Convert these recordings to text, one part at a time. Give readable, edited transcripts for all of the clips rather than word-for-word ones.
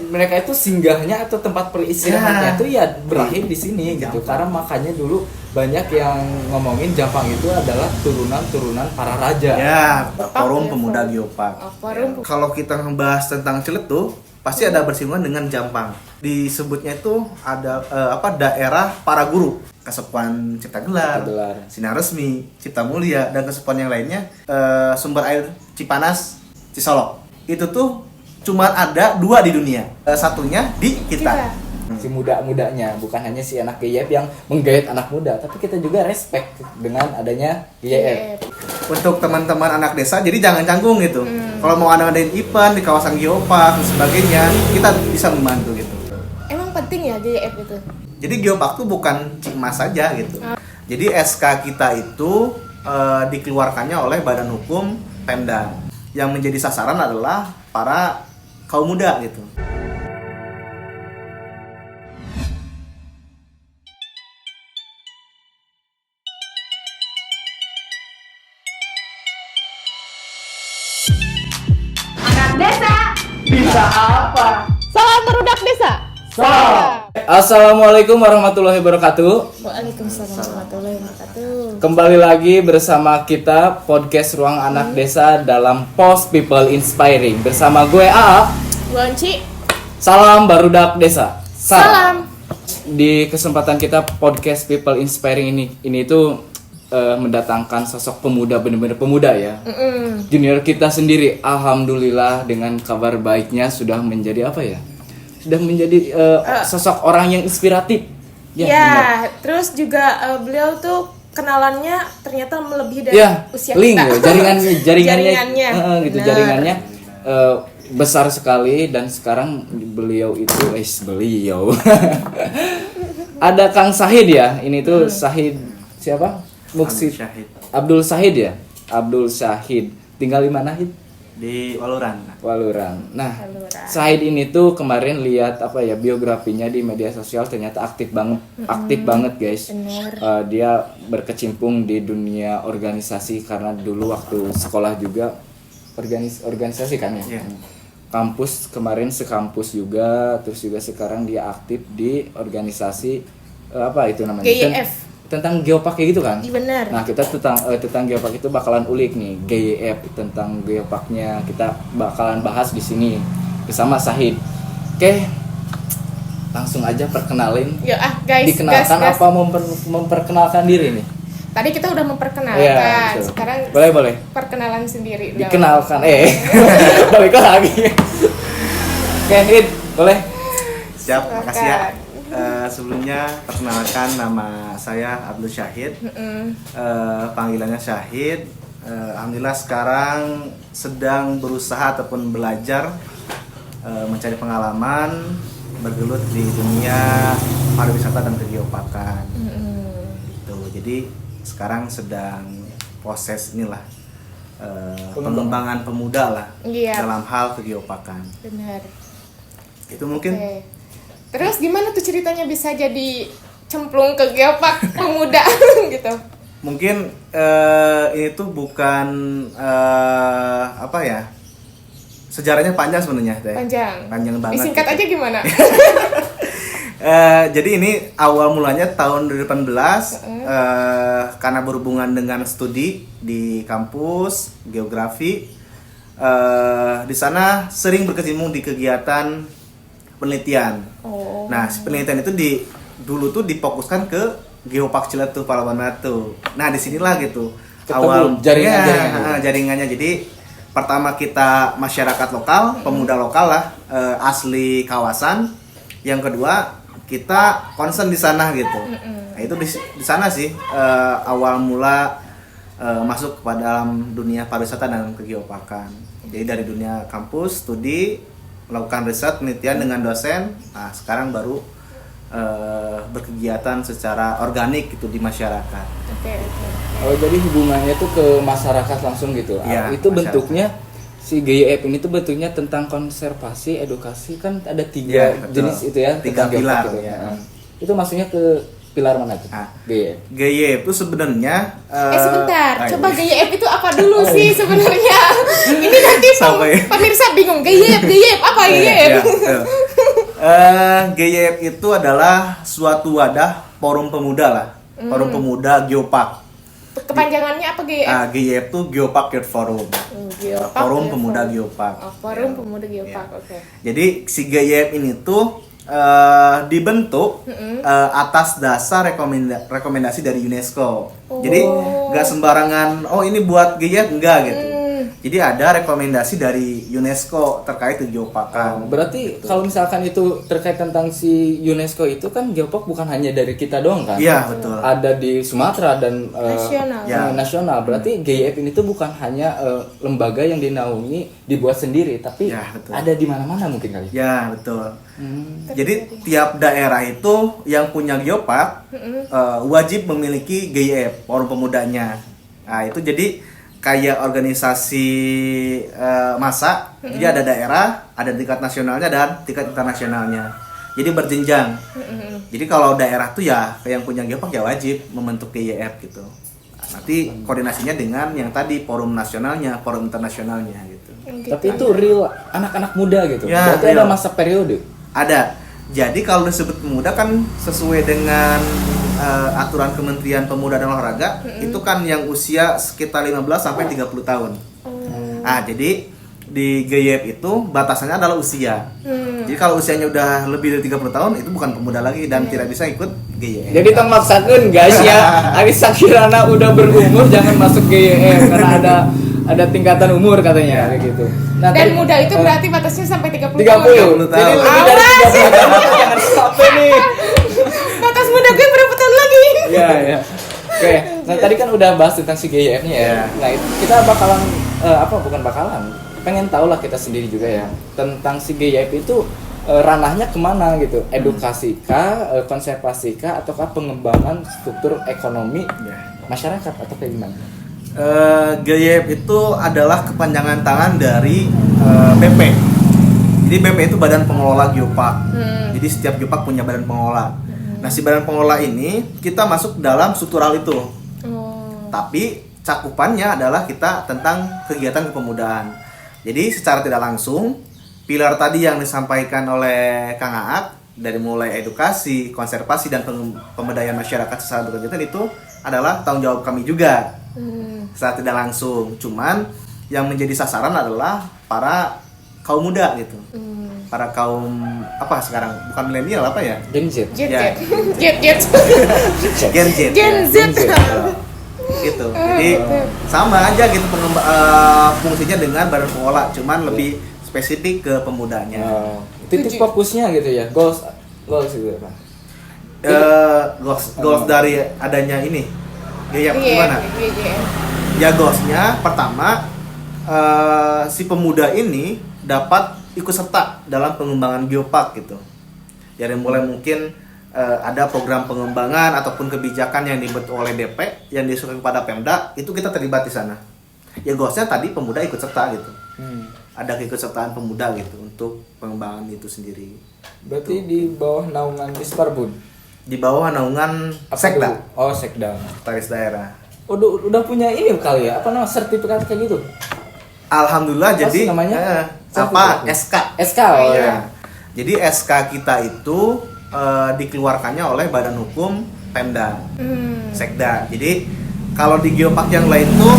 mereka itu singgahnya atau tempat peristirahatnya itu ya berakhir di sini gitu. Karena makanya dulu banyak yang ngomongin Jampang itu adalah turunan para raja. Ya, Forum Pemuda Geopark. Kalau kita ngebahas tentang Ciletuh, pasti ada bersinggungan dengan Jampang. Disebutnya itu ada daerah para guru. Kesepuan Cipta Gelar, Sinar Resmi, Cipta Mulia, dan kesepuan yang lainnya, sumber air Cipanas, Cisolok. Itu tuh cuma ada 2 di dunia. Satunya di kita. Si muda-mudanya, bukan hanya si anak GYF yang menggait anak muda, tapi kita juga respect dengan adanya GYF. Untuk teman-teman anak desa, jadi jangan canggung gitu. Kalau mau ngadain event di kawasan Geopark dan sebagainya, kita bisa membantu gitu. Emang penting ya GYF itu? Jadi Geopark tuh bukan Cikmas saja gitu. Jadi SK kita itu dikeluarkannya oleh Badan Hukum Pemda. Yang menjadi sasaran adalah para kaum muda gitu. Anak desa Bisa apa? Salam merudak desa. Assalamualaikum warahmatullahi wabarakatuh. Waalaikumsalam warahmatullahi wabarakatuh. Kembali lagi bersama kita podcast Ruang Anak Desa dalam Post People Inspiring bersama gue AA. Gonci. Salam barudak desa. Salam. Di kesempatan kita podcast People Inspiring ini tuh mendatangkan sosok pemuda, benar-benar pemuda ya. Junior kita sendiri, alhamdulillah dengan kabar baiknya sudah menjadi apa ya? Sudah menjadi sosok orang yang inspiratif. Ya, terus juga beliau tuh kenalannya ternyata melebihi dari usia link, kita. jaringannya gitu. Benar. Jaringannya besar sekali dan sekarang beliau itu beliau ada Kang Sahid ya. Ini tuh Sahid siapa? Abdul Sahid ya. Abdul Sahid. Tinggal di mana, Hid? Di Waluran. Nah, Sahid ini tuh kemarin lihat biografinya di media sosial, ternyata aktif banget guys. Dia berkecimpung di dunia organisasi karena dulu waktu sekolah juga organisasi kan ya. Kampus kemarin sekampus juga, terus juga sekarang dia aktif di organisasi GYF. Tentang Geopark kayak gitu kan? Iya benar. Nah kita tentang Geopark itu bakalan ulik nih GYF, tentang Geoparknya kita bakalan bahas di sini bersama Sahid. Oke, langsung aja perkenalin. Guys. Dikenalkan apa memperkenalkan diri nih? Tadi kita udah memperkenalkan. Ya, sekarang boleh. Perkenalan sendiri. Dikenalkan. Balik lagi. Oke, Hid, boleh. Siap, makasih ya. Sebelumnya perkenalkan, nama saya Abdul Syahid. Panggilannya Syahid. Alhamdulillah sekarang sedang berusaha ataupun belajar mencari pengalaman bergelut di dunia pariwisata dan kegeoparkan. Gitu. Jadi sekarang sedang proses pengembangan pemuda lah dalam hal kegeoparkan. Benar. Itu mungkin. Terus gimana tuh ceritanya bisa jadi cemplung ke Geopark pemuda gitu? Mungkin ini tuh bukan sejarahnya panjang sebenarnya. Panjang banget. Disingkat aja gimana? Jadi ini awal mulanya tahun 2018 karena berhubungan dengan studi di kampus geografi. Di sana sering berkecimpung di kegiatan penelitian. Nah, penelitian itu dulu tuh difokuskan ke Geopark Ciletuh Palawan Batu. Nah, disinilah gitu awal jaringannya. Jadi pertama kita masyarakat lokal, pemuda lokal lah, asli kawasan. Yang kedua kita concern di sana gitu. Nah, itu di sana sih awal mula masuk ke dalam dunia pariwisata dan kegeoparkan. Jadi dari dunia kampus, studi, melakukan riset, penelitian dengan dosen. Nah, sekarang baru berkegiatan secara organik gitu di masyarakat. Oh, jadi hubungannya tuh ke masyarakat langsung gitu. Ya, itu masyarakat. Bentuknya si GYF ini tuh bentuknya tentang konservasi, edukasi, kan ada 3 jenis itu ya, 3 pilar gitu. ya. Itu maksudnya ke pilar mana tuh? GYF. GYF itu sebenarnya sebentar, coba GYF itu apa dulu sih sebenarnya? Ini nanti pemirsa bingung, GYF apa GYF? GYF itu adalah suatu wadah forum pemuda lah, forum pemuda Geopark. Kepanjangannya apa GYF? GYF itu Geopark Youth Forum, Geopark, forum ya, pemuda forum. Geopark. Forum Ya. pemuda Geopark, Ya. oke. Jadi si GYF ini tuh dibentuk atas dasar rekomendasi dari UNESCO. Jadi nggak sembarangan, oh ini buat GYF enggak gitu. Jadi ada rekomendasi dari UNESCO terkait geoparkan. Berarti kalau misalkan itu terkait tentang si UNESCO itu kan Geopark bukan hanya dari kita doang kan? Iya betul. Ada di Sumatera dan Nasional. Ya. nasional. Berarti GYF ini tuh bukan hanya lembaga yang dinaungi dibuat sendiri, tapi Ya, betul. ada di mana-mana mungkin kali. Ya betul. Jadi tiap daerah itu yang punya geopark wajib memiliki GYF, forum pemudanya. Nah itu jadi kayak organisasi massa. Jadi ada daerah, ada tingkat nasionalnya dan tingkat internasionalnya. Jadi berjenjang. Jadi kalau daerah tuh ya yang punya geopark ya wajib membentuk GYF gitu. Nah, nanti koordinasinya dengan yang tadi forum nasionalnya, forum internasionalnya gitu. Tapi itu real anak-anak muda gitu. Ya, Berarti real. ada masa periode. Ada. Jadi kalau disebut pemuda kan sesuai dengan aturan Kementerian Pemuda dan Olahraga, itu kan yang usia sekitar 15 sampai 30 tahun. Nah, jadi di GYF itu batasannya adalah usia. Jadi kalau usianya udah lebih dari 30 tahun itu bukan pemuda lagi dan tidak bisa ikut GYF. Jadi tong maksakeun guys ya, ari sakirana udah berumur jangan masuk GYF karena ada tingkatan umur katanya kayak gitu. Nah, Dan tadi- muda itu berarti batasnya sampai 30 30. tahun. Jadi tahun. lebih dari 30 tahun jangan sampai nih. Batas muda gue berapa tahun lagi? Iya, ya. Oke, nah tadi kan udah bahas tentang si GYF-nya ya. Iya. Nah, kita bakalan bukan bakalan, pengen tahu lah kita sendiri juga ya tentang si GYF itu ranahnya kemana gitu, edukasi kah, konservasi kah, ataukah pengembangan struktur ekonomi Ya. masyarakat atau kayak gimana? GYF itu adalah kepanjangan tangan dari BP. Jadi BP itu badan pengelola geopark. Jadi setiap geopark punya badan pengelola. Nah si badan pengelola ini kita masuk dalam struktural itu. Tapi cakupannya adalah kita tentang kegiatan kepemudaan. Jadi secara tidak langsung pilar tadi yang disampaikan oleh Kang Aak dari mulai edukasi, konservasi dan pemberdayaan masyarakat secara berkegiatan itu adalah tanggung jawab kami juga. Secara tidak langsung, cuman yang menjadi sasaran adalah para kaum muda gitu. Para kaum apa sekarang bukan milenial apa ya? Gen Z. Jet, Ya. jet, jet, jet. Gen Z. Gen ya. Z. Gitu. Jadi sama aja gitu fungsinya dengan badan pengelola, cuman lebih spesifik ke pemudanya. Titik fokusnya gitu ya, goals gitu ya Pak. Goals dari adanya ini. Ya, gimana? Ya goalsnya pertama si pemuda ini dapat ikut serta dalam pengembangan geopark gitu. Dari mulai mungkin ada program pengembangan ataupun kebijakan yang dibuat oleh DP yang disuruh kepada Pemda, itu kita terlibat di sana. Ya goalsnya tadi pemuda ikut serta gitu. Ada keikutsertaan pemuda gitu untuk pengembangan itu sendiri. Berarti di bawah naungan Disparbud. Di bawah naungan Apa Sekda, dulu? Oh, Sekda. Sekretaris Daerah. Udah punya ini kali ya, apa namanya, sertifikat kayak gitu? Alhamdulillah Apa jadi sih namanya? apa Sertifikat. SK. SK, oh Iya. ya. Jadi SK kita itu dikeluarkannya oleh Badan Hukum Pemda, Sekda. Jadi kalau di geopark yang lain tuh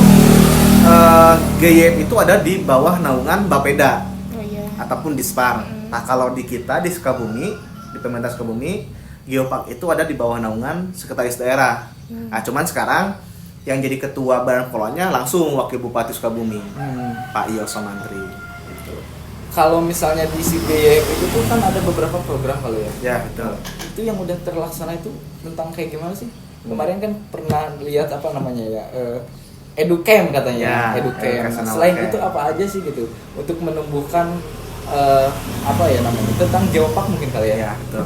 GYF itu ada di bawah naungan Bapeda Oh iya. ataupun Dispar. Nah kalau di kita di Sukabumi, di Pemerintah Sukabumi, geopark itu ada di bawah naungan Sekretaris Daerah. Nah cuman sekarang yang jadi ketua badan pengelolanya langsung Wakil Bupati Sukabumi, Pak Yoso Mantri. Gitu. Kalau misalnya di GYF itu tuh kan ada beberapa program kali ya. Ya betul. Itu yang udah terlaksana itu tentang kayak gimana sih? Kemarin kan pernah lihat apa namanya ya, Educamp katanya, Ya, Educamp. Nah, educational selain camp. itu apa aja sih gitu untuk menumbuhkan apa ya namanya tentang geopark mungkin kali ya? Ya betul.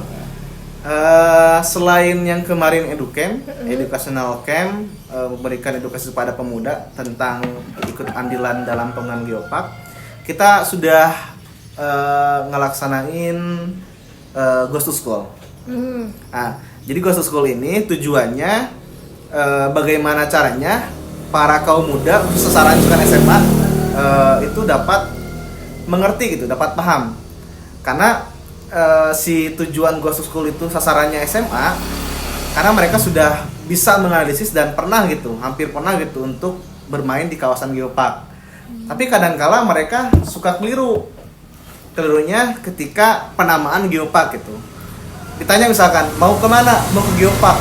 Selain yang kemarin Educamp, Educational Camp, memberikan edukasi kepada pemuda tentang ikut andilan dalam pengembangan geopark, kita sudah ngelaksanain Ghost to School. Nah, jadi Ghost to School ini tujuannya bagaimana caranya para kaum muda, khusus sasaran SMA itu dapat mengerti gitu, dapat paham. Karena si tujuan Ghost School itu sasarannya SMA karena mereka sudah bisa menganalisis dan pernah gitu, hampir pernah gitu untuk bermain di kawasan geopark. Tapi kadangkala mereka suka kelirunya ketika penamaan geopark gitu. Ditanya misalkan mau kemana, mau ke geopark,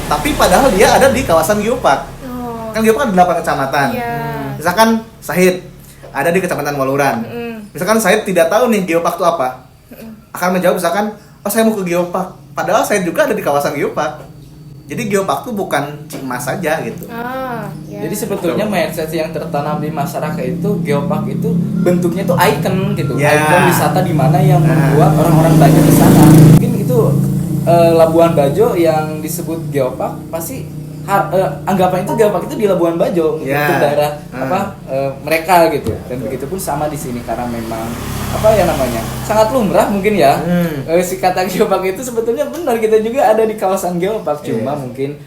tapi padahal dia ada di kawasan geopark. Oh. Kan geopark 8 kecamatan. Iya. Misalkan Sahid ada di kecamatan Waluran. Misalkan Sahid tidak tahu nih geopark itu apa, akan menjawab misalkan, oh saya mau ke geopark, padahal saya juga ada di kawasan geopark. Jadi geopark itu bukan Cikmas saja gitu. Ya. Jadi sebetulnya mindset yang tertanam di masyarakat itu geopark itu bentuknya tuh icon gitu, Ya. icon wisata di mana yang membuat orang-orang Bajo ke sana. Mungkin itu Labuan Bajo yang disebut geopark pasti anggapan itu geopark itu di Labuan Bajo Ya. untuk daerah mereka gitu. Dan begitu pun sama di sini karena memang apa ya namanya sangat lumrah mungkin ya. Si kata geopark itu sebetulnya benar, kita juga ada di kawasan geopark, cuma mungkin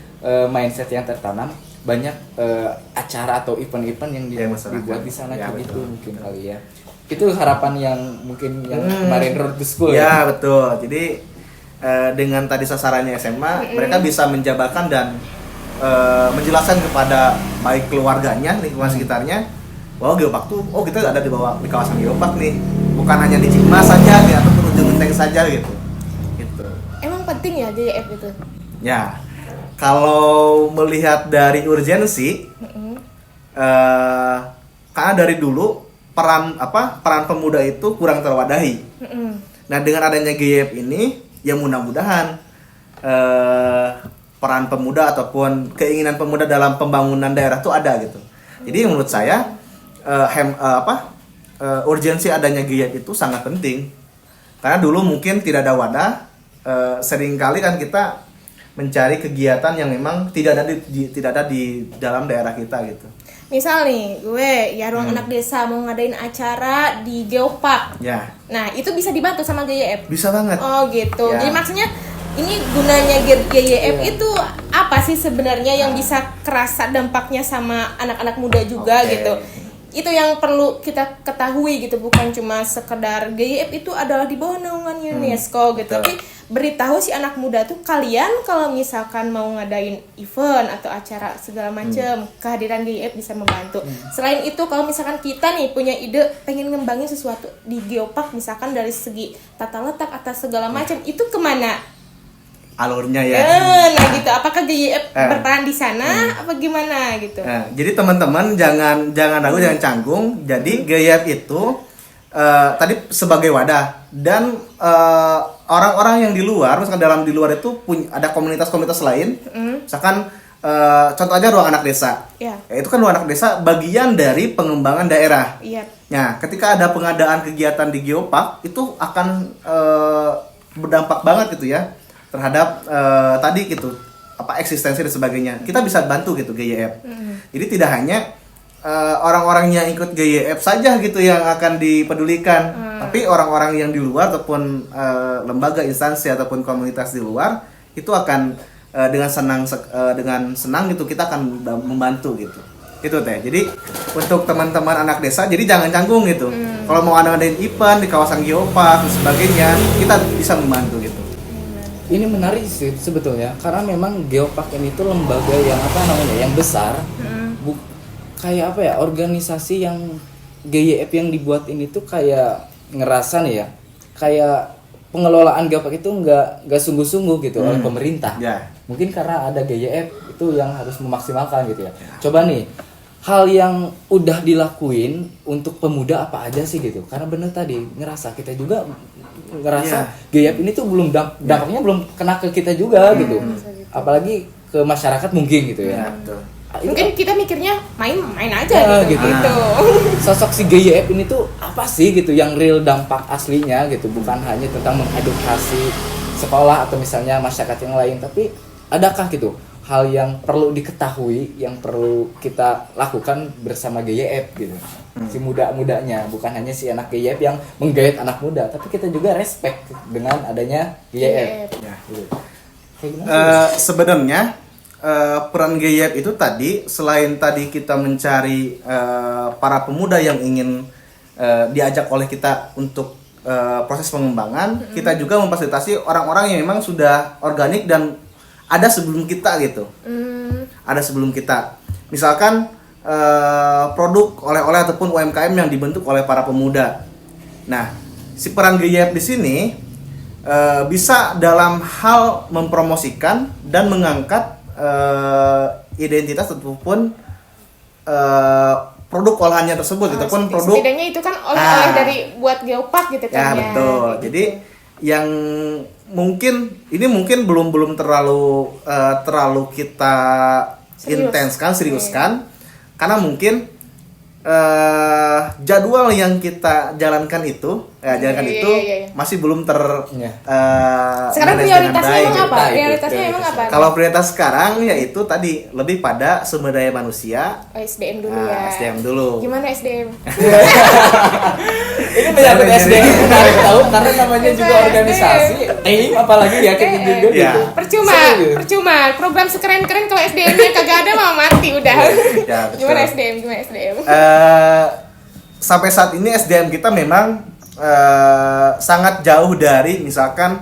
mindset yang tertanam banyak acara atau event-event yang dibuat di sana Ya, kayak gitu betul. mungkin kali ya. Itu harapan yang mungkin yang kemarin Road to School Ya betul. Jadi dengan tadi sasarannya SMA, mereka bisa menjabarkan dan menjelaskan kepada baik keluarganya, lingkungan sekitarnya bahwa geopark tuh, oh kita ada di kawasan geopark nih, bukan hanya di Cikmas saja nih atau Ujung Genteng saja gitu. Gitu. Emang penting ya GYF itu? Ya, kalau melihat dari urgensi, karena dari dulu peran pemuda itu kurang terwadahi. Nah dengan adanya GYF ini, ya mudah-mudahan peran pemuda ataupun keinginan pemuda dalam pembangunan daerah itu ada gitu. Jadi menurut saya urgensi adanya GYF itu sangat penting. Karena dulu mungkin tidak ada wadah, seringkali kan kita mencari kegiatan yang memang tidak ada di dalam daerah kita gitu. Misal nih, gue ya ruang anak desa mau ngadain acara di geopark. Ya, Nah, itu bisa dibantu sama GYF. bisa banget. Oh gitu. Ya. Jadi maksudnya ini gunanya GYF itu apa sih sebenarnya yang bisa kerasa dampaknya sama anak-anak muda juga Oke. gitu. Itu yang perlu kita ketahui gitu, bukan cuma sekedar GYF itu adalah di bawah naungan UNESCO gitu. Betul. Tapi beritahu si anak muda tuh, kalian kalau misalkan mau ngadain event atau acara segala macam, kehadiran GYF bisa membantu. Selain itu kalau misalkan kita nih punya ide pengen ngembangin sesuatu di geopark, misalkan dari segi tata letak atau segala macam, itu kemana? Alurnya ya. Nah gitu, apakah GYF berperan di sana apa gimana gitu? Nah, jadi teman-teman jangan ragu, jangan canggung. Jadi GYF itu tadi sebagai wadah dan orang-orang yang di luar, misalkan di luar itu ada komunitas-komunitas lain. Misalkan contoh aja ruang anak desa. Iya. Ya, itu kan ruang anak desa bagian dari pengembangan daerah. Iya. Nah, ketika ada pengadaan kegiatan di geopark itu akan berdampak banget gitu ya terhadap tadi gitu eksistensi dan sebagainya. Kita bisa bantu gitu GYF. Jadi tidak hanya orang-orang yang ikut GYF saja gitu yang akan dipedulikan, tapi orang-orang yang di luar ataupun lembaga, instansi ataupun komunitas di luar itu akan dengan senang gitu kita akan membantu gitu. Itu teh. Jadi untuk teman-teman anak desa, jadi jangan canggung gitu. Kalau mau ngadain event di kawasan geopark dan sebagainya, kita bisa membantu gitu. Ini menarik sih sebetulnya karena memang geopark ini tuh lembaga yang yang besar, kayak organisasi yang GYF yang dibuat ini tuh kayak ngerasa nih ya, kayak pengelolaan geopark itu nggak sungguh-sungguh gitu oleh pemerintah. Ya. Mungkin karena ada GYF itu yang harus memaksimalkan gitu ya. Coba nih hal yang udah dilakuin untuk pemuda apa aja sih gitu, karena bener tadi ngerasa kita juga ngerasa GYF ini tuh belum dampaknya belum kena ke kita juga gitu, apalagi ke masyarakat mungkin gitu ya. Betul. Mungkin kita mikirnya main aja gitu. Sosok si GYF ini tuh apa sih gitu yang real dampak aslinya gitu, bukan hanya tentang mengedukasi sekolah atau misalnya masyarakat yang lain, tapi adakah gitu hal yang perlu diketahui, yang perlu kita lakukan bersama GYF gitu. Si muda-mudanya, bukan hanya si anak GYF yang menggait anak muda, tapi kita juga respect dengan adanya GYF. Ya. Gitu. Kayak gimana sih? Sebenarnya peran GYF itu tadi selain tadi kita mencari para pemuda yang ingin diajak oleh kita untuk proses pengembangan, kita juga memfasilitasi orang-orang yang memang sudah organik dan ada sebelum kita gitu. Ada sebelum kita. Misalkan produk oleh-oleh ataupun UMKM yang dibentuk oleh para pemuda. Nah, si peran GYF di sini bisa dalam hal mempromosikan dan mengangkat identitas ataupun produk olahannya tersebut ataupun produk setidaknya itu kan oleh-oleh dari buat geopark gitu kan ya betul. gitu. Jadi yang mungkin belum terlalu kita seriuskan karena mungkin jadwal yang kita jalankan itu masih belum sekarang manage dengan prioritasnya baik. emang apa? Prioritasnya emang apa? Kalau prioritas sekarang yaitu tadi lebih pada sumber daya manusia. SDM dulu ya. SDM dulu. Gimana SDM? Ini menyangkut SDM menarik tahu karena namanya juga organisasi, tim apalagi ya kayak gitu juga Ya. gitu. Percuma. Program sekeren-keren kalau SDM-nya kagak ada mah mati udah. Ya, betul. Gimana SDM? Sampai saat ini SDM kita memang sangat jauh dari misalkan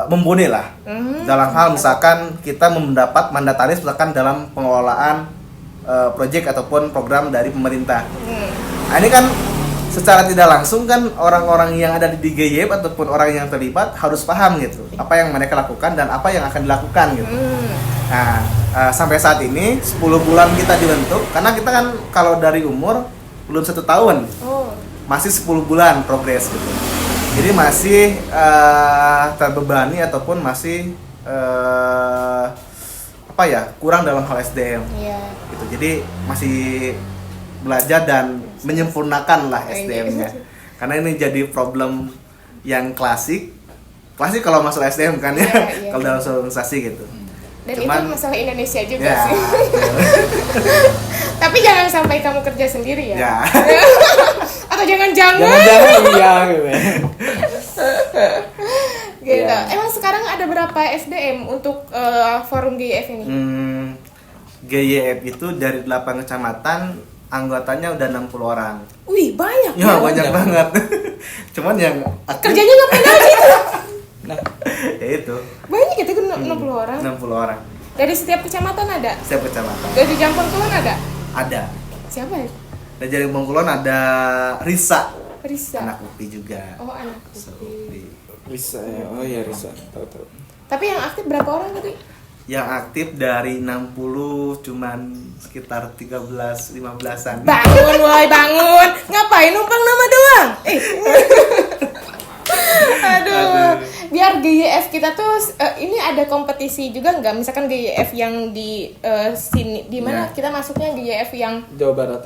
membone lah dalam hal misalkan kita mendapat mandataris misalkan dalam pengelolaan proyek ataupun program dari pemerintah. Nah, ini kan secara tidak langsung kan orang-orang yang ada di GYF ataupun orang yang terlibat harus paham gitu apa yang mereka lakukan dan apa yang akan dilakukan gitu. Nah, sampai saat ini 10 bulan kita dibentuk karena kita kan kalau dari umur belum 1 tahun. Masih 10 bulan progres gitu. Jadi masih terbebani ataupun masih kurang dalam hal SDM. Gitu. Jadi masih belajar dan menyempurnakan lah SDM-nya. Karena ini jadi problem yang klasik kalau masalah SDM kan ya. Kalau dalam organisasi gitu. Dan itu masalah Indonesia juga sih. Tapi jangan sampai kamu kerja sendiri ya. Atau jangan-jangan iya gitu. Gitu. Emang sekarang ada berapa SDM untuk forum GYF ini? GYF itu dari 8 kecamatan anggotanya udah 60 orang. Wih, banyak Ya, banyak banget. Cuman yang kerjanya ngapain aja itu? ya itu. Banyak itu kan 60 orang. 60 orang. Dari setiap kecamatan ada? Setiap kecamatan. Dari Jampang-Kulon ada? Ada. Siapa ya? Dari Jampang Kulon ada Risa. Risa. Anak UPI juga. Oh, anak UPI. Risa ya. Oh ya Risa. Tahu. Tapi yang aktif berapa orang tadi? Yang aktif dari 60 cuman sekitar 13-15an. Bangun woi, bangun. Ngapain numpang nama doang? Aduh. Biar GYF kita tuh ini ada kompetisi juga nggak? Misalkan GYF yang di sini di mana kita masuknya GYF yang Jawa Barat.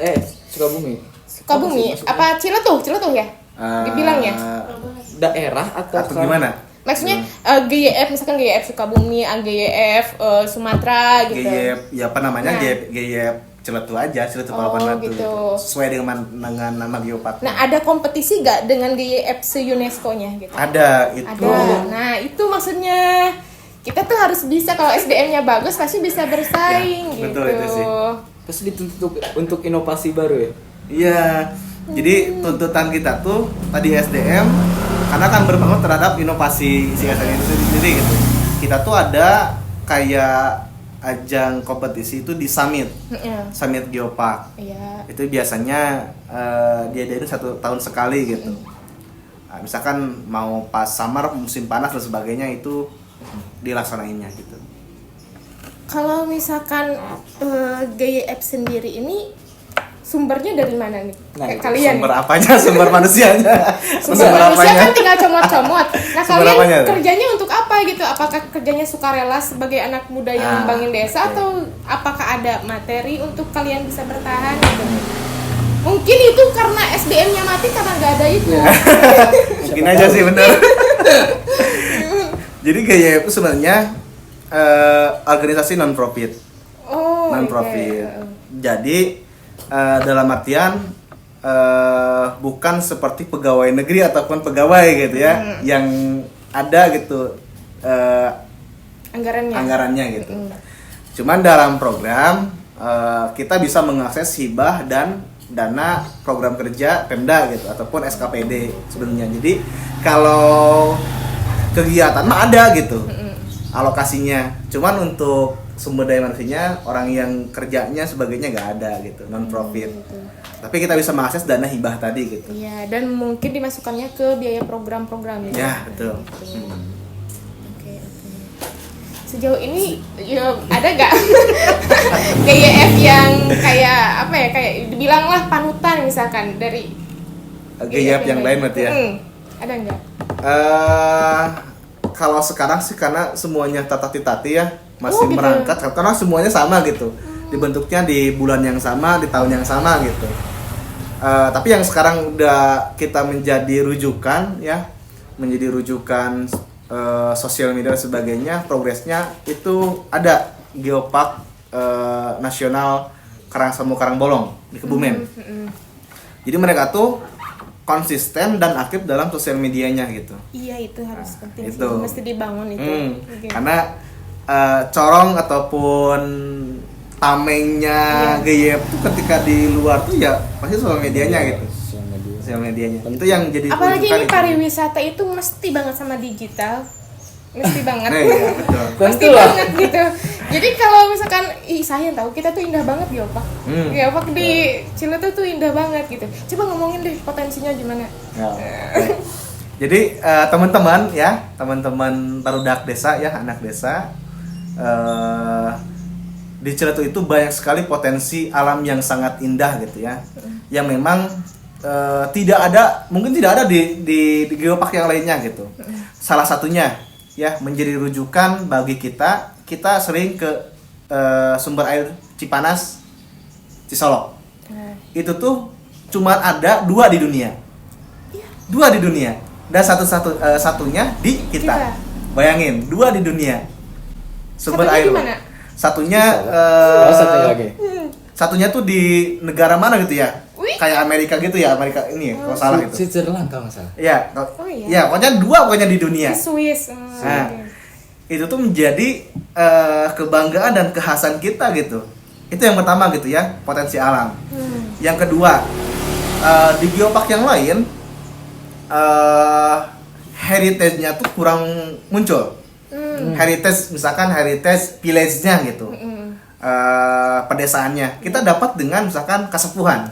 Sukabumi. Sukabumi. Apa Ciletuh ya? Dibilang ya? Daerah atau gimana? Maksudnya GYF misalkan GYF Sukabumi, GYF Sumatera gitu. GYF ya apa namanya? Nah. GYF Ciletuh aja, Ciletuh Palawan Batu gitu. Sesuai dengan nama geopark. Nah, ada kompetisi gak dengan GYF se-UNESCO-nya gitu? Ada, itu. Ada. Nah, itu maksudnya kita tuh harus bisa kalau SDM-nya bagus pasti bisa bersaing gitu. Betul itu sih. Terus dituntut untuk inovasi baru ya? Iya. Jadi tuntutan kita tuh tadi SDM karena kan berpengaruh terhadap inovasi si SDM itu sendiri gitu. Kita tuh ada kayak ajang kompetisi itu di Summit Geopark. Iya. Itu biasanya diadain 1 tahun sekali gitu. Nah, misalkan mau pas summer musim panas dan sebagainya itu dilaksanainnya gitu. Kalau misalkan GYF sendiri ini sumbernya dari mana nih? Nah, Kayak kalian Sumber apanya? Sumber manusianya. Sumber manusia kan tinggal comot-comot. Nah, Sumber kalian apanya tuh? kerjanya untuk apa gitu? Apakah kerjanya sukarela sebagai anak muda yang ngembangin desa atau apakah ada materi untuk kalian bisa bertahan gitu? Mungkin itu karena SDM-nya mati karena nggak ada itu. Mungkin aja sih bener. Jadi GYF itu sebenarnya organisasi non profit. Oh, Non profit. oke. Jadi dalam artian bukan seperti pegawai negeri ataupun pegawai gitu ya yang ada gitu anggarannya gitu. Cuman dalam program kita bisa mengakses hibah dan dana program kerja Pemda gitu ataupun SKPD sebenarnya. Jadi kalau kegiatan mah ada gitu alokasinya, cuman untuk sumber daya manusianya orang yang kerjanya sebagainya nggak ada gitu, non profit. Tapi kita bisa mengakses dana hibah tadi gitu. Iya, dan mungkin dimasukkannya ke biaya program-program gitu. Ya betul. Oke. Sejauh ini ya ada nggak GYF yang kayak apa ya, kayak dibilanglah panutan misalkan dari GYF yang lain berarti ya. Ada nggak? Kalau sekarang sih karena semuanya tati-tati ya masih gitu. merangkat karena semuanya sama gitu, dibentuknya di bulan yang sama, di tahun yang sama gitu. Tapi yang sekarang udah kita menjadi rujukan ya, menjadi rujukan sosial media dan sebagainya, progresnya itu ada Geopark Nasional Karangsemu Karangbolong di Kebumen. Jadi mereka tuh konsisten dan aktif dalam sosial medianya gitu. Iya, itu harus penting itu. sih, mesti dibangun itu. Oke. Karena corong ataupun tamengnya GYF tuh ketika di luar tuh ya pasti sosial medianya gitu. Sosial medianya. Itu yang jadi Apalagi rujukan ini itu. pariwisata itu mesti banget sama digital. Mesti banget. Iya, betul. Mesti banget gitu. Jadi kalau misalkan saya tahu kita tuh indah banget Geopark. Geopark di Ciletuh tuh indah banget gitu. Coba ngomongin deh potensinya gimana. Ya, baik. Jadi teman-teman ya, teman-teman barudak desa ya, anak desa, di Ciletuh itu banyak sekali potensi alam yang sangat indah gitu ya, yang memang mungkin tidak ada di geopark yang lainnya gitu. Salah satunya ya menjadi rujukan bagi kita sering ke sumber air Cipanas, Cisolok. Itu tuh cuma ada 2 di dunia, 2 di dunia, dan satunya di kita. Bayangin 2 di dunia sumber Satunya air. di mana? Satunya Satu lagi. satunya tuh di negara mana gitu ya? Wih. Kayak Amerika gitu ya, Amerika ini ya, kalau salah gitu. Switzerland kalau nggak salah. Iya, Oh, iya. ya pokoknya 2 pokoknya di dunia. Di Swiss. Nah, itu tuh menjadi kebanggaan dan kekhasan kita gitu. Itu yang pertama gitu ya, potensi alam. Yang kedua, di geopark yang lain heritage-nya tuh kurang muncul. Heritage, misalkan heritage village-nya gitu. Pedesaannya kita dapat dengan misalkan kasepuhan.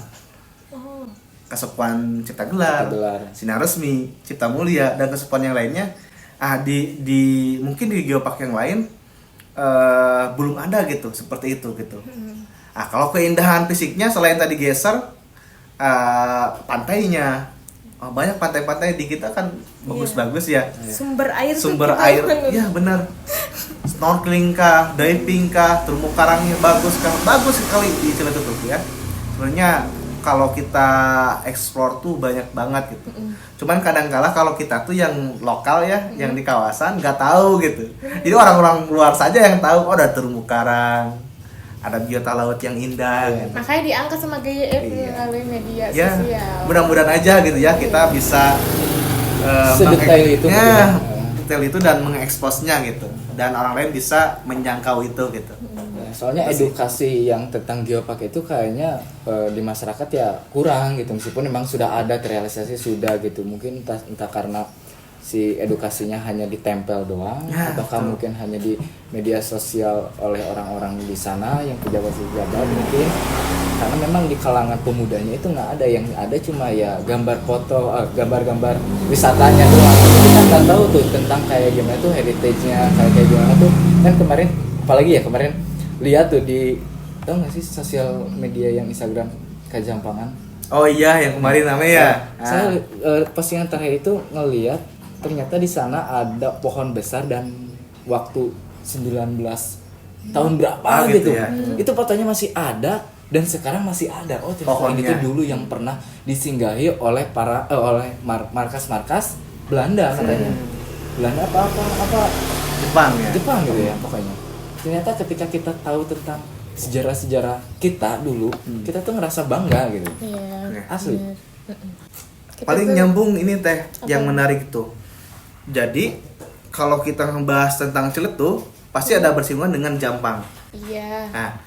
Kasepuhan Cipta Gelar, Sinar Resmi, Cipta Mulia, dan kasepuhan yang lainnya. Di mungkin di geopark yang lain belum ada gitu, seperti itu gitu. Kalau keindahan fisiknya selain tadi geser, pantainya, banyak pantai-pantai di kita kan bagus-bagus ya. Sumber air Sumber tuh air, kita ya benar. Snorkeling kah, diving kah, terumbu karangnya bagus kah, bagus sekali di Ciletuh tuh ya. Sebenarnya kalau kita explore tuh banyak banget gitu. Cuman kadang-kala kalau kita tuh yang lokal ya, yang di kawasan nggak tahu gitu. Jadi orang-orang luar saja yang tahu, oh ada terumbu karang, ada biota laut yang indah. Gitu. Makanya diangkat sama GYF Iya. melalui media Ya, sosial. mudah-mudahan aja gitu ya kita bisa Sedetail itu mungkin ya. detail itu dan mengeksposnya gitu, dan orang lain bisa menjangkau itu gitu. Ya, soalnya edukasi yang tentang geopark itu kayaknya di masyarakat ya kurang gitu, meskipun memang sudah ada terrealisasi sudah gitu, mungkin entah karena si edukasinya hanya ditempel doang, Ya, ataukah betul. mungkin hanya di media sosial oleh orang-orang di sana yang pejabat-pejabat mungkin, karena memang di kalangan pemudanya itu nggak ada, yang ada cuma ya gambar foto, gambar-gambar wisatanya doang. Jadi kan nggak tahu tuh tentang kayak gimana tuh heritage-nya, kayak gimana tuh. Kan kemarin, apalagi ya kemarin lihat tuh di, tau nggak sih sosial media yang Instagram Kajampangan? Oh iya, yang kemarin namanya ya. Saya postingan terakhir itu ngelihat ternyata di sana ada pohon besar dan waktu 19 tahun berapa gitu gitu. ya. Itu fotonya masih ada dan sekarang masih ada. Oh, ternyata ini Pohonnya. tuh dulu yang pernah disinggahi oleh markas-markas Belanda katanya. Belanda apa Jepang ya. Jepang gitu ya pokoknya. Ternyata ketika kita tahu tentang sejarah-sejarah kita dulu, kita tuh ngerasa bangga gitu. Iya. Asli. Kita Paling tuh- nyambung ini teh yang menarik itu. Jadi kalau kita membahas tentang Ciletuh pasti ada bersinggungan dengan Jampang. Iya. Nah,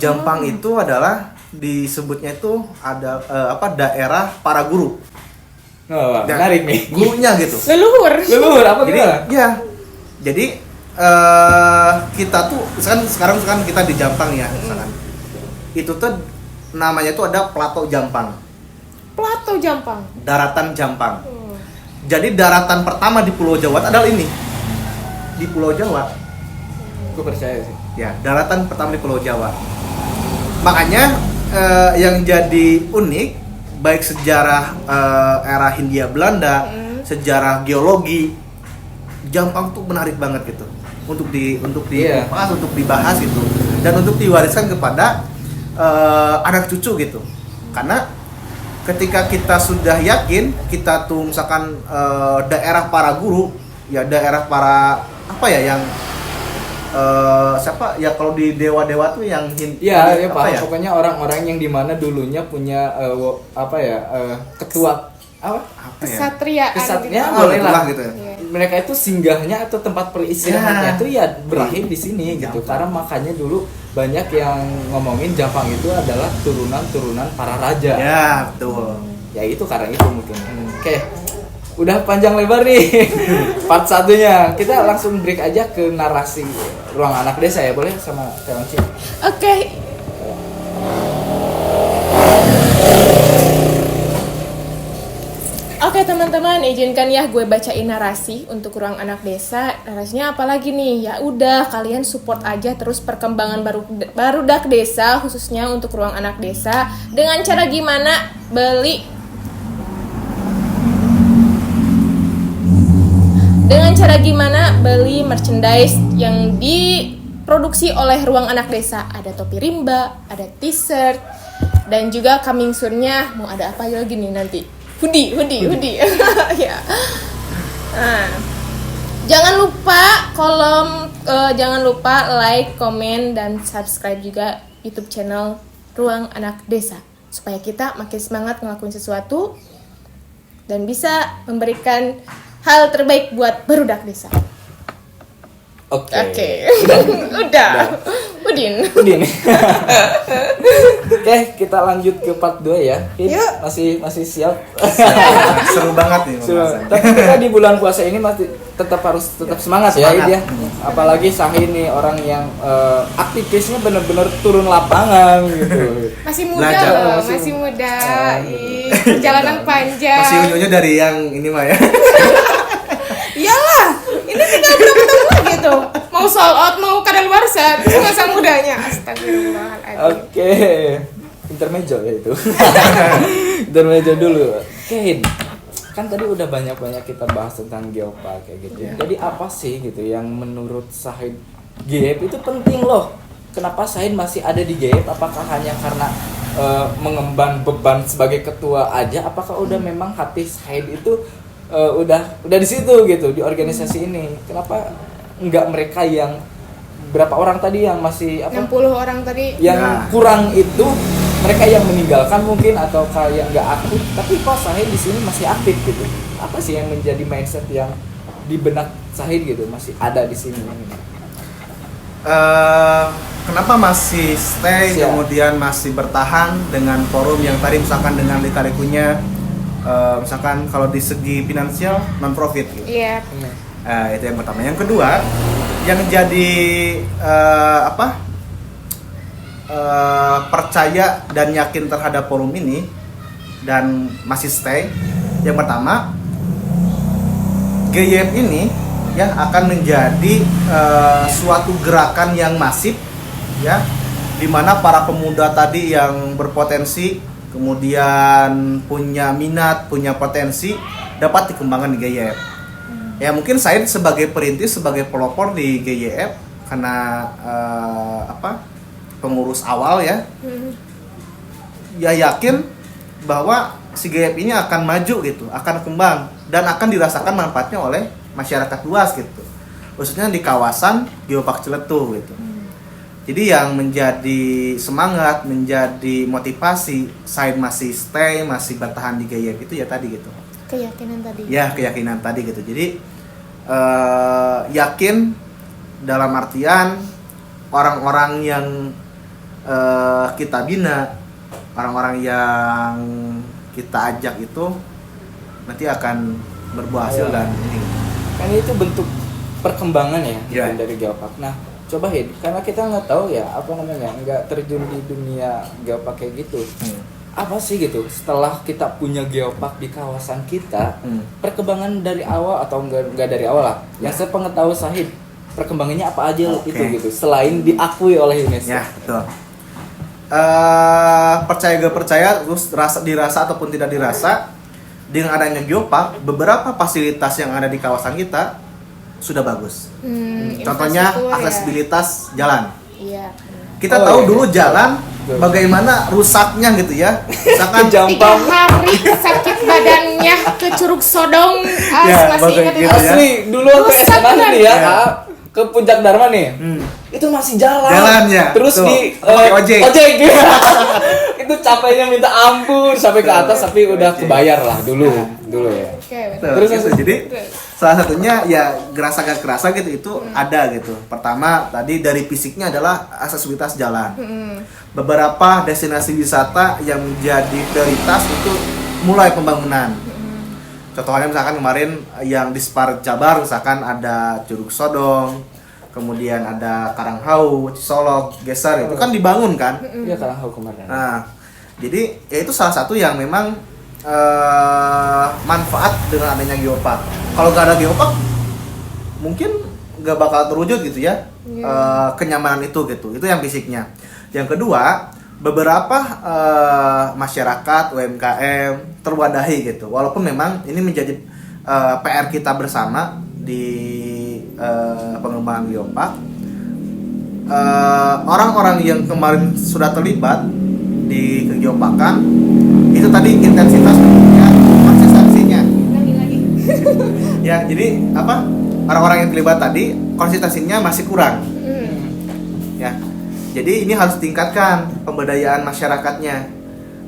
Jampang itu adalah disebutnya itu ada daerah para guru. Oh, menarik nih. Gurunya gitu. Leluhur Apa Jadi gimana? ya, jadi kita tuh sekarang kita di Jampang ya, misalkan. Itu tuh namanya tuh ada Plato Jampang. Plato Jampang. Daratan Jampang. Jadi daratan pertama di Pulau Jawa adalah ini. Di Pulau Jawa. Gue percaya sih. Ya, daratan pertama di Pulau Jawa. Makanya yang jadi unik baik sejarah era Hindia Belanda, sejarah geologi, Jampang tuh menarik banget gitu untuk dibahas, untuk dibahas gitu, dan untuk diwariskan kepada anak cucu gitu. Karena ketika kita sudah yakin kita tuh misalkan daerah para guru, ya daerah para yang siapa ya, kalau di dewa-dewa tuh yang Iya, paham. Pokoknya orang-orang yang dimana dulunya punya ketua Kesatriaan kesatria gitu. boleh lah gitu ya. Iya. Mereka itu singgahnya atau tempat beristirahatnya itu ya berakhir di sini gitu. Jampang. Karena makanya dulu banyak yang ngomongin Jampang itu adalah turunan-turunan para raja. Ya, betul. Ya itu karena itu mungkin. Oke. Udah panjang lebar nih part satunya. Kita langsung break aja ke narasi Ruang Anak Desa ya, boleh sama Kang Ci? Oke. Oke teman-teman, izinkan ya gue bacain narasi untuk Ruang Anak Desa. Narasinya apa lagi nih? Ya udah, kalian support aja terus perkembangan barudak desa, khususnya untuk Ruang Anak Desa. Dengan cara gimana? Beli merchandise yang diproduksi oleh Ruang Anak Desa. Ada topi rimba, ada t-shirt, dan juga coming soon-nya mau ada apa lagi nih nanti? Hoodie. Ya. Nah, jangan lupa like, komen, dan subscribe juga YouTube channel Ruang Anak Desa supaya kita makin semangat ngelakuin sesuatu dan bisa memberikan hal terbaik buat barudak desa. Oke. Udah. Udin. Oke, kita lanjut ke part 2 ya. Yuk. Masih siap. Seru banget nih pembahasannya. Tapi kita di bulan puasa ini masih tetap semangat ya, Id ya. Apalagi Sahin nih orang yang aktivisnya benar-benar turun lapangan gitu. Masih muda Belajar. loh, masih muda. Perjalanan panjang. Masih unyu-unyu dari yang ini mah ya. Iyalah, ini tinggal belum ketemu gitu. Mau sold out, mau kadaluarsa, terus masa mudanya. Astagfirullahaladzim. Oke. Intermezzo ya itu. Intermezzo dulu. Oke. Kan tadi udah banyak kita bahas tentang geopark kayak gitu. Jadi apa sih gitu yang menurut Sahin GEP itu penting loh? Kenapa Sahin masih ada di GEP? Apakah hanya karena mengemban beban sebagai ketua aja? Apakah udah memang hati Sahin itu udah di situ gitu di organisasi ini? Kenapa enggak mereka yang berapa orang tadi yang masih 60 orang tadi. yang kurang itu, mereka yang meninggalkan mungkin atau kayak nggak aktif, tapi kok Sahin di sini masih aktif gitu? Apa sih yang menjadi mindset yang di benak Sahin gitu masih ada di sini? Kenapa masih stay, kemudian masih bertahan dengan forum yang tadi misalkan dengan lika-likunya, misalkan kalau di segi finansial non profit gitu. Iya. Itu yang pertama. Yang kedua, yang jadi percaya dan yakin terhadap forum ini dan masih stay. Yang pertama, GYF ini ya akan menjadi suatu gerakan yang masif ya, di mana para pemuda tadi yang berpotensi kemudian punya minat, punya potensi dapat dikembangkan di GYF. Ya mungkin saya sebagai perintis, sebagai pelopor di GYF karena pengurus awal ya, ya yakin bahwa si GYF ini akan maju gitu, akan kembang dan akan dirasakan manfaatnya oleh masyarakat luas gitu, khususnya di kawasan Geopark Ciletuh gitu. Jadi yang menjadi semangat, menjadi motivasi saya masih stay, masih bertahan di GYF itu ya tadi gitu. Keyakinan tadi. Ya, keyakinan tadi gitu. Jadi yakin dalam artian orang-orang yang kita bina, orang-orang yang kita ajak itu nanti akan berbuah hasil dan ini. Kan itu bentuk perkembangan ya Iya. dari Geopark. Nah, coba Hid, karena kita nggak tahu ya apa namanya, nggak terjun di dunia Geopark kayak gitu. Apa sih gitu setelah kita punya Geopark di kawasan kita, perkembangan dari awal atau enggak dari awal lah, yang saya pengetahuan Sahid, perkembangannya apa aja Oke. itu gitu selain diakui oleh UNESCO. Ya, betul. Percaya gak percaya, terus dirasa ataupun tidak dirasa, dengan adanya Geopark, beberapa fasilitas yang ada di kawasan kita sudah bagus. Contohnya infrastruktur ya. aksesibilitas jalan. Iya. Kita Oh, tahu iya. dulu jalan Betul. bagaimana rusaknya gitu ya. Misalkan 3 Jampang. hari sakit badannya ke Curug Sodong. Ya, Masih ingat gitu itu. ya. Asli dulu ke Rusak SMA bener. nih ya, Ya. ke Puncak Dharma nih. Hmm. Itu masih jalan. Jalan, ya. Terus Tuh. di Pakai ojek. Itu capeknya minta ampun sampai ke atas tapi udah kebayar lah dulu ya. Oke, betul. Tuh, Terus, gitu. terus. Jadi salah satunya ya gerasa gak kerasa gitu itu ada gitu. Pertama tadi dari fisiknya adalah aksesibilitas jalan. Beberapa destinasi wisata yang menjadi prioritas itu mulai pembangunan. Contohnya misalkan kemarin yang di Spar Jabar misalkan ada Curug Sodong, kemudian ada Karanghau, Cisolok, Geser itu kan dibangun kan. Iya karena kemarin. Nah, jadi ya itu salah satu yang memang manfaat dengan adanya Geopark. Kalau nggak ada Geopark, mungkin nggak bakal terwujud gitu ya. Kenyamanan itu gitu. Itu yang fisiknya. Yang kedua, beberapa masyarakat UMKM terwadahi gitu. Walaupun memang ini menjadi PR kita bersama di pengembangan Geopark. Orang-orang yang kemarin sudah terlibat di kegeoparkan itu tadi intensitasnya, konsistensinya. Lagi. Ya, jadi apa? Orang-orang yang terlibat tadi konsistensinya masih kurang. Ya. Jadi ini harus tingkatkan pemberdayaan masyarakatnya.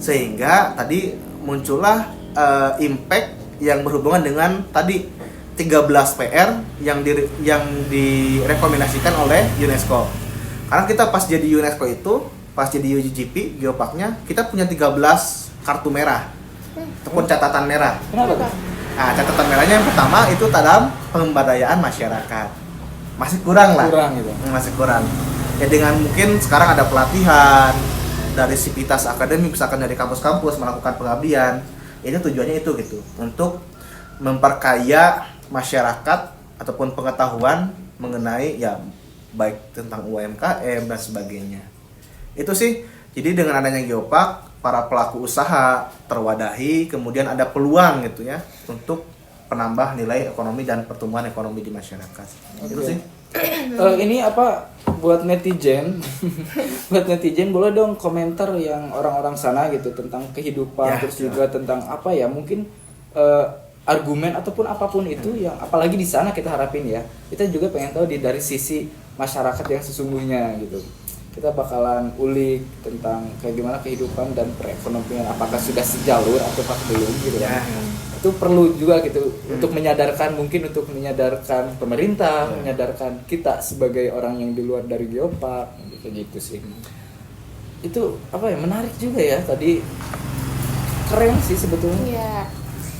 Sehingga tadi muncullah impact yang berhubungan dengan tadi 13 PR yang direkomendasikan oleh UNESCO. Karena kita pas jadi UNESCO itu, pas jadi UGP Geoparknya, kita punya 13 kartu merah ataupun catatan merah. Kenapa tuh? Nah, catatan merahnya yang pertama itu dalam pemberdayaan masyarakat. Masih kurang lah. Kurang gitu. Masih kurang. Ya dengan mungkin sekarang ada pelatihan dari sivitas akademik, misalkan dari kampus-kampus melakukan pengabdian. Ini tujuannya itu gitu, untuk memperkaya masyarakat ataupun pengetahuan mengenai ya baik tentang UMKM dan sebagainya. Itu sih. Jadi dengan adanya Geopark, para pelaku usaha terwadahi, kemudian ada peluang gitu ya untuk penambah nilai ekonomi dan pertumbuhan ekonomi di masyarakat. Itu sih. Ini apa buat netizen? Buat netizen boleh dong komentar yang orang-orang sana gitu tentang kehidupan, Ya, terus ya. juga tentang apa ya mungkin argumen ataupun apapun itu yang apalagi di sana kita harapin ya. Kita juga pengen tahu dari sisi masyarakat yang sesungguhnya gitu. Kita bakalan ulik tentang kayak gimana kehidupan dan perekonomian, apakah sudah sejalur atau belum gitu ya. Itu perlu juga gitu untuk menyadarkan, mungkin untuk menyadarkan pemerintah, menyadarkan kita sebagai orang yang di luar dari Geopark gitu sih. Itu apa ya, menarik juga ya tadi, keren sih sebetulnya. Iya.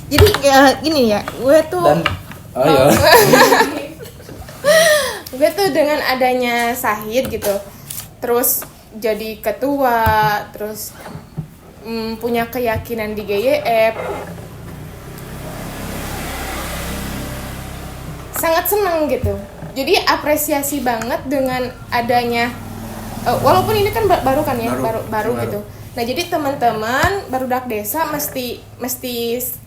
Jadi ya gini ya, gue tuh Dan ya. gue tuh dengan adanya Sahid gitu, terus jadi ketua, terus punya keyakinan di GYF, sangat senang gitu. Jadi apresiasi banget dengan adanya walaupun ini kan baru kan ya, baru gitu. Nah, jadi teman-teman barudak desa mesti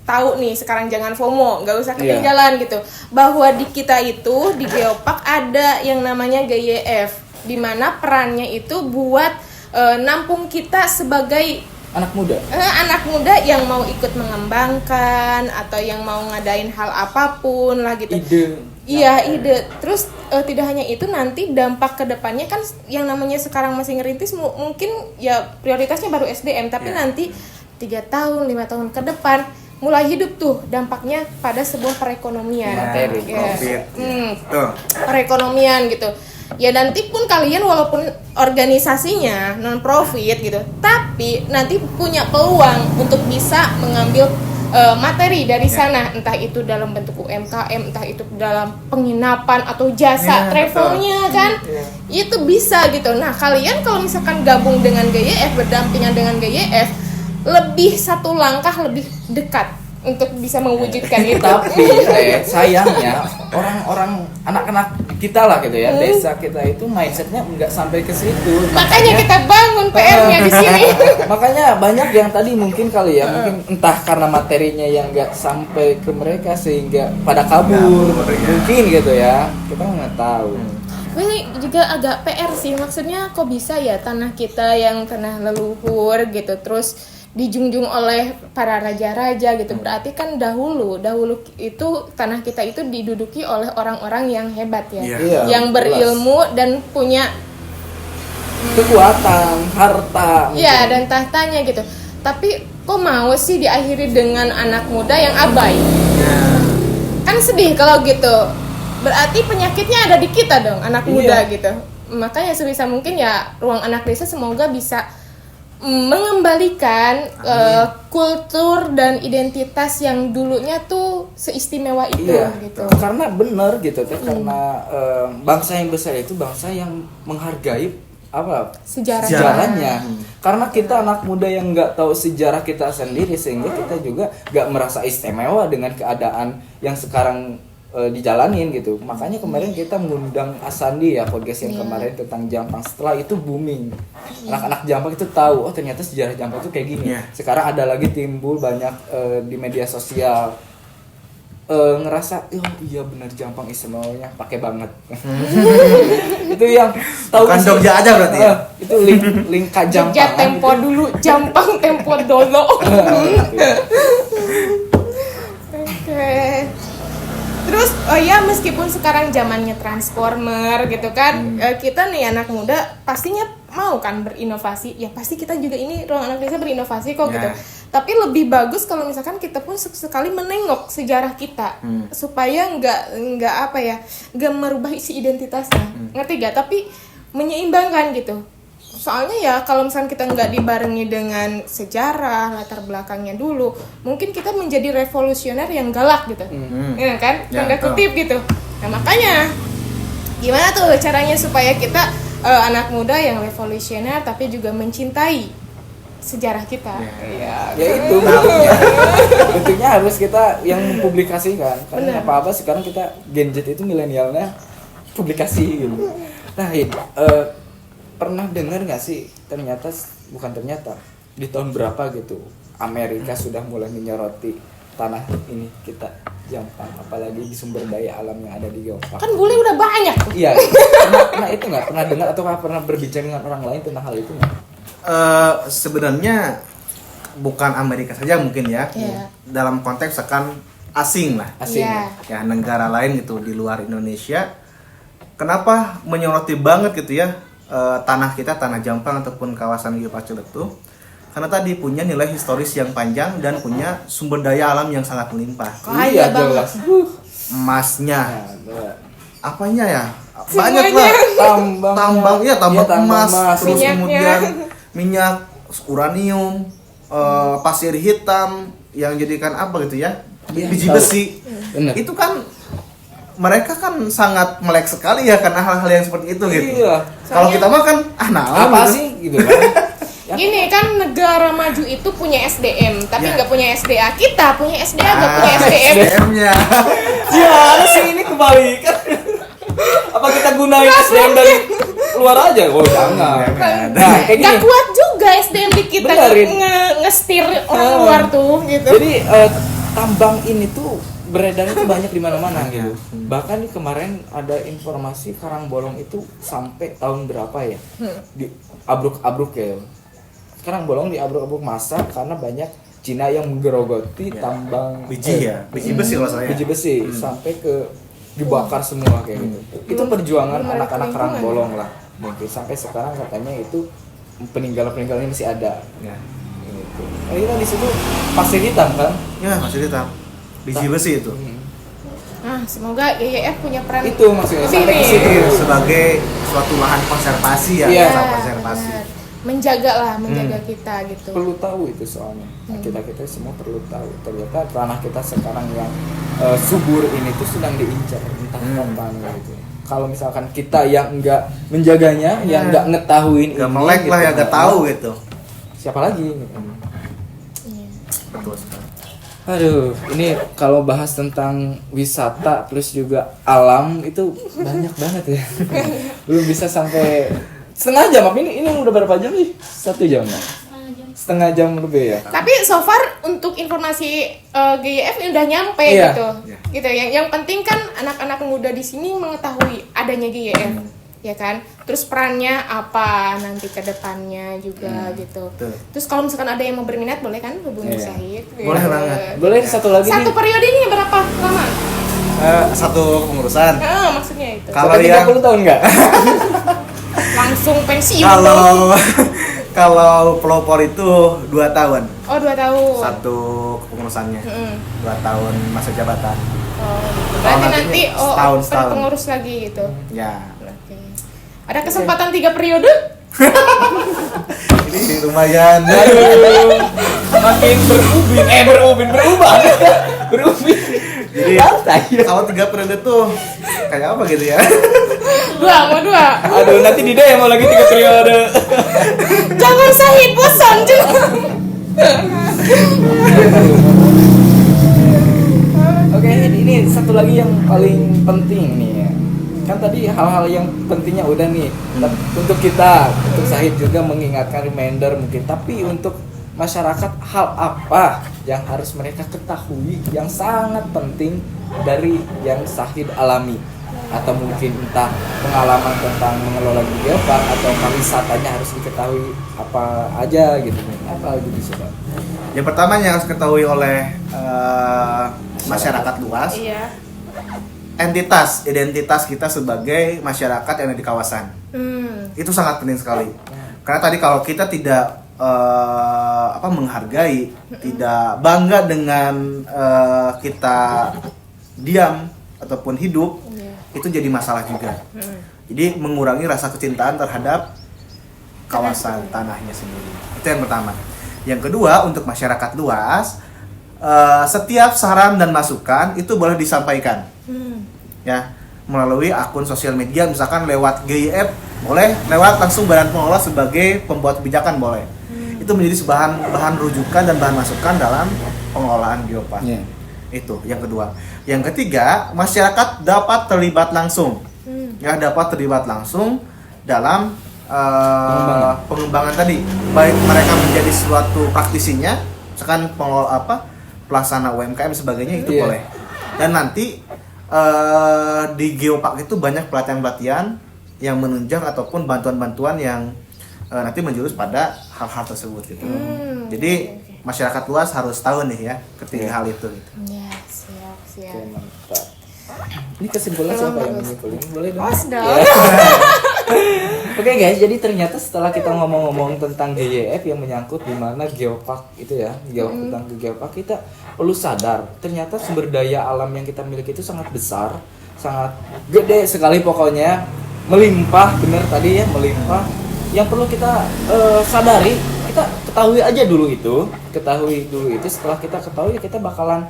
tahu nih sekarang, jangan FOMO, nggak usah ketinggalan gitu. Bahwa di kita itu di Geopark ada yang namanya GYF, di mana perannya itu buat nampung kita sebagai Anak muda yang mau ikut mengembangkan atau yang mau ngadain hal apapun lah gitu. Ide. Terus tidak hanya itu, nanti dampak kedepannya kan yang namanya sekarang masih ngerintis mungkin ya prioritasnya baru SDM, tapi nanti 3 tahun 5 tahun ke depan mulai hidup tuh dampaknya pada sebuah perekonomian. Profit. Perekonomian gitu. Ya nanti pun kalian walaupun organisasinya non profit gitu, tapi nanti punya peluang untuk bisa mengambil materi dari sana, entah itu dalam bentuk UMKM, entah itu dalam penginapan atau jasa travelnya kan, itu bisa gitu. Nah kalian kalau misalkan gabung dengan GYF, berdampingan dengan GYF, lebih satu langkah lebih dekat untuk bisa mewujudkan itu. Tapi sayangnya orang-orang anak-anak kita lah gitu ya, desa kita itu mindsetnya nggak sampai ke situ. Makanya kita bangun PR-nya di sini. Makanya banyak yang tadi mungkin kali ya, mungkin entah karena materinya yang nggak sampai ke mereka sehingga pada kabur, mungkin gitu ya, kita nggak tahu. Ini juga agak PR sih, maksudnya kok bisa ya tanah kita yang tanah leluhur gitu, terus dijunjung oleh para raja-raja gitu. Berarti kan dahulu itu tanah kita itu diduduki oleh orang-orang yang hebat ya, yang berilmu dan punya kekuatan, harta. Iya, dan tahtanya gitu. Tapi kok mau sih diakhiri dengan anak muda yang abai? Kan sedih kalau gitu. Berarti penyakitnya ada di kita dong, anak muda gitu. Makanya sebisa mungkin ya Ruang Anak Desa semoga bisa mengembalikan kultur dan identitas yang dulunya tuh seistimewa itu gitu. Karena benar gitu teh, karena bangsa yang besar itu bangsa yang menghargai sejarahnya. Karena kita anak muda yang nggak tahu sejarah kita sendiri, sehingga kita juga nggak merasa istimewa dengan keadaan yang sekarang dijalanin gitu. Makanya kemarin kita mengundang Asandi ya, podcast yang kemarin tentang Jampang. Setelah itu booming, anak-anak Jampang itu tahu, oh ternyata sejarah Jampang itu kayak gini. Sekarang ada lagi timbul banyak di media sosial ngerasa, oh iya benar Jampang istimewanya, pakai banget. Itu yang tahu bukan Jogja aja berarti ya? Itu link ka Jampang. Jogja tempo gitu. dulu, Jampang tempo dolo. Oke. Terus meskipun sekarang zamannya transformer gitu kan, kita nih anak muda pastinya mau kan berinovasi. Ya pasti kita juga ini Ruang Anak Desa berinovasi kok gitu. Tapi lebih bagus kalau misalkan kita pun sekali menengok sejarah kita, supaya nggak merubah isi identitasnya. Ngerti gak? Tapi menyeimbangkan gitu. Soalnya ya kalau misalkan kita nggak dibarengi dengan sejarah latar belakangnya dulu, mungkin kita menjadi revolusioner yang galak gitu, ya kan, tanda kutip gitu. Nah makanya gimana tuh caranya supaya kita anak muda yang revolusioner tapi juga mencintai sejarah kita? Ya itu bentuknya harus kita yang mempublikasikan. Karena apa sekarang kita Gen Z itu milenialnya publikasi gitu. Nah pernah dengar nggak sih bukan ternyata di tahun berapa gitu Amerika sudah mulai menyoroti tanah ini kita Jampang, apalagi di sumber daya alam yang ada di Jampang. Kan bule udah banyak tuh. Iya. Nah itu nggak pernah dengar atau pernah berbicara dengan orang lain tentang hal itu nggak? Sebenarnya bukan Amerika saja mungkin ya. Dalam konteks akan asing lah. Ya negara lain gitu di luar Indonesia. Kenapa menyoroti banget gitu ya? Tanah kita, tanah Jampang ataupun kawasan Geopark Ciletuh, karena tadi punya nilai historis yang panjang dan punya sumber daya alam yang sangat melimpah. Kaya banget. Emasnya, apanya ya? Banyak lah. Tambang emas, terus kemudian minyak, uranium, pasir hitam yang jadikan apa gitu ya? Biji besi. Itu kan mereka kan sangat melek sekali ya karena hal-hal yang seperti itu gitu. Kalau kita mah kan apa gitu sih gitu kan. Gini kan negara maju itu punya SDM tapi nggak punya SDA. Kita punya SDA nggak punya SDM. SDM-nya. Ya ada sih ini kebalikan. Apa kita gunain SDM dari luar aja? Oh jangan. Nah, kayak gini. Gak kuat juga SDM di kita ngestir orang luar tuh gitu. Jadi tambang ini tuh beredar itu banyak di mana-mana gitu. Bahkan nih kemarin ada informasi Karangbolong itu sampai tahun berapa ya? Di abruk-abruk ya. Karangbolong di abruk-abruk masa karena banyak Cina yang menggerogoti tambang biji besi kalau saya. Biji besi sampai ke dibakar semua kayak gitu. Itu perjuangan anak-anak Karangbolong lah. Mungkin sampai sekarang katanya itu peninggalan-peninggalan masih ada. Gitu. Kita di situ pasir hitam kan? Ya, pasir hitam. Biji besi itu. Nah, semoga GYF punya peran Itu maksudnya lebih sampai ke nih. situ. Sebagai suatu lahan konservasi ya, Iya. lahan konservasi. benar. Menjaga kita gitu. Perlu tahu itu soalnya. Kita semua perlu tahu. Ternyata tanah kita sekarang yang subur ini tuh sedang diincar entah kapan gitu. Kalau misalkan kita yang enggak menjaganya, yang enggak ngetahuin Gak ini, melek lah gitu, ya, gak tahu gitu. siapa lagi? Gitu. Iya. Betul sekali. Aduh, ini kalau bahas tentang wisata plus juga alam itu banyak banget ya. Belum bisa sampai setengah jam. Ini udah berapa jam sih? 1 jam ya? Setengah jam lebih ya. Tapi so far untuk informasi GYF ini udah nyampe Iya. gitu. Iya. Gitu yang penting kan anak-anak muda di sini mengetahui adanya GYF. Ya kan? Terus perannya apa nanti ke depannya juga gitu. Betul. Terus kalau misalkan ada yang mau berminat boleh kan hubungi Iya. Syahid. Boleh Gitu. banget. Boleh satu lagi Satu nih. periode ini berapa lama? Satu pengurusan. Maksudnya itu. Kalau Sampai yang 30 tahun enggak? Langsung pensiun. kalau kalau pelopor itu 2 tahun. Oh 2 tahun. Satu kepengurusannya. Mm-mm. 2 tahun masa jabatan. Oh, gitu. Kalau Berarti nantinya nanti setahun. pengurus lagi gitu. Ya. Oke. Ada kesempatan 3 periode? Ini lumayan. Aduh, makin berubah. Berubin. Jadi Santai. kalau 3 periode tuh kayak apa gitu ya? 2 Aduh, nanti Dida yang mau lagi 3 periode. Jangan Syahid bosan juga. Oke, ini satu lagi yang paling penting nih ya. Kan tadi hal-hal yang pentingnya udah nih. Untuk kita, untuk Syahid juga mengingatkan reminder mungkin. Tapi untuk masyarakat, hal apa yang harus mereka ketahui yang sangat penting dari yang Syahid alami? Atau mungkin entah pengalaman tentang mengelola geopark atau pariwisatanya harus diketahui apa aja gitu. Apa gitu sih, Pak? Yang pertama yang harus diketahui oleh masyarakat luas, Iya. identitas kita sebagai masyarakat yang ada di kawasan. Itu sangat penting sekali. Karena tadi kalau kita tidak menghargai, tidak bangga dengan kita diam ataupun hidup, Iya. itu jadi masalah juga. Jadi mengurangi rasa kecintaan terhadap kawasan tanahnya sendiri. Itu yang pertama. Yang kedua, untuk masyarakat luas, setiap saran dan masukan itu boleh disampaikan, ya, melalui akun sosial media, misalkan lewat GIF boleh, lewat langsung badan pengelola sebagai pembuat kebijakan boleh. Itu menjadi bahan rujukan dan bahan masukan dalam pengelolaan geopark. Iya. Itu yang kedua. Yang ketiga, masyarakat dapat terlibat langsung, ya, dapat terlibat langsung dalam pengembangan tadi, baik mereka menjadi suatu praktisinya, misalkan pelaksana UMKM sebagainya, itu Iya. boleh. Dan nanti di geopark itu banyak pelatihan-pelatihan yang menunjang ataupun bantuan-bantuan yang nanti menjurus pada hal-hal tersebut gitu. Jadi masyarakat luas harus tahu nih ya ketiga hal itu gitu. Ya, siap. Oke, mantap. Ini kesimpulan siapa yang menyimpulin? Boleh dong? Oh, sudah. Ya. Oke guys, jadi ternyata setelah kita ngomong-ngomong tentang GYF yang menyangkut di mana geopark itu ya, tentang geopark, kita perlu sadar ternyata sumber daya alam yang kita miliki itu sangat besar, sangat gede sekali pokoknya, melimpah, bener tadi ya, melimpah. Yang perlu kita sadari, kita ketahui aja dulu itu, setelah kita ketahui kita bakalan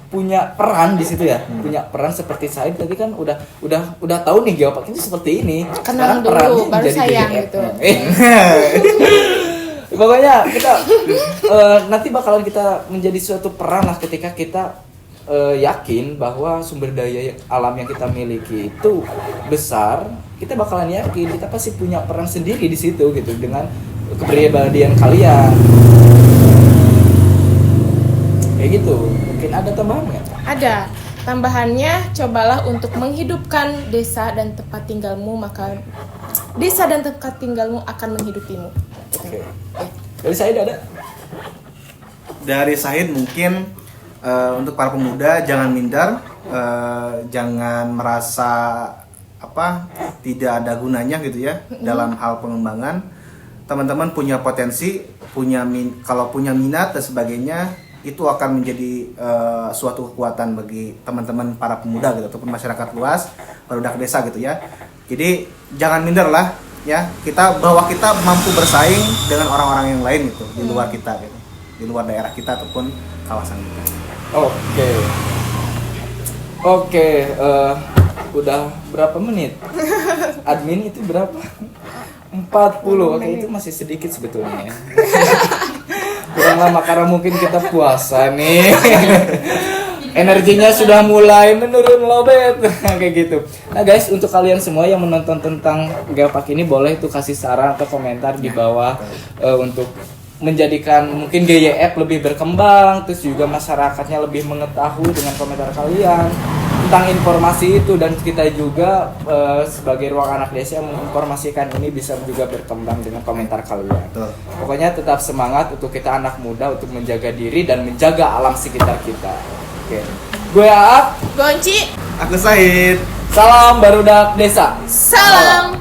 punya peran di situ ya, punya peran seperti Syahid tadi kan udah tahu nih geopark itu seperti ini. Kenal Sekarang dulu, perannya baru jadi sayang GDF. gitu. Pokoknya kita nanti bakalan kita menjadi suatu peran lah ketika kita yakin bahwa sumber daya alam yang kita miliki itu besar. Kita bakalan yakin kita pasti punya peran sendiri di situ gitu dengan kepribadian kalian. Kayak gitu. Mungkin ada tambahan nggak? Ada. Tambahannya, cobalah untuk menghidupkan desa dan tempat tinggalmu, maka desa dan tempat tinggalmu akan menghidupimu. Oke. Dari Syahid ada? Dari Syahid mungkin untuk para pemuda jangan minder, jangan merasa tidak ada gunanya gitu ya dalam hal pengembangan. Teman-teman punya potensi, kalau punya minat dan sebagainya, itu akan menjadi suatu kekuatan bagi teman-teman para pemuda gitu ataupun masyarakat luas barudak desa gitu ya. Jadi jangan minder lah ya, bahwa kita mampu bersaing dengan orang-orang yang lain gitu di luar kita gitu, di luar daerah kita ataupun kawasan kita. Oke, udah berapa menit? Admin itu berapa? 40. Oke, itu masih sedikit sebetulnya. Kurang lama karena mungkin kita puasa nih. Energinya sudah mulai menurun lobet kayak gitu. Nah guys, untuk kalian semua yang menonton tentang Geopark ini boleh tuh kasih saran atau komentar di bawah untuk menjadikan mungkin GYF lebih berkembang, terus juga masyarakatnya lebih mengetahui dengan komentar kalian tentang informasi itu, dan kita juga sebagai ruang anak desa yang menginformasikan ini bisa juga berkembang dengan komentar kalian. Betul. Pokoknya tetap semangat untuk kita anak muda untuk menjaga diri dan menjaga alam sekitar kita. Oke. Gue Aap, Gonci, Aku Said. salam barudak desa. salam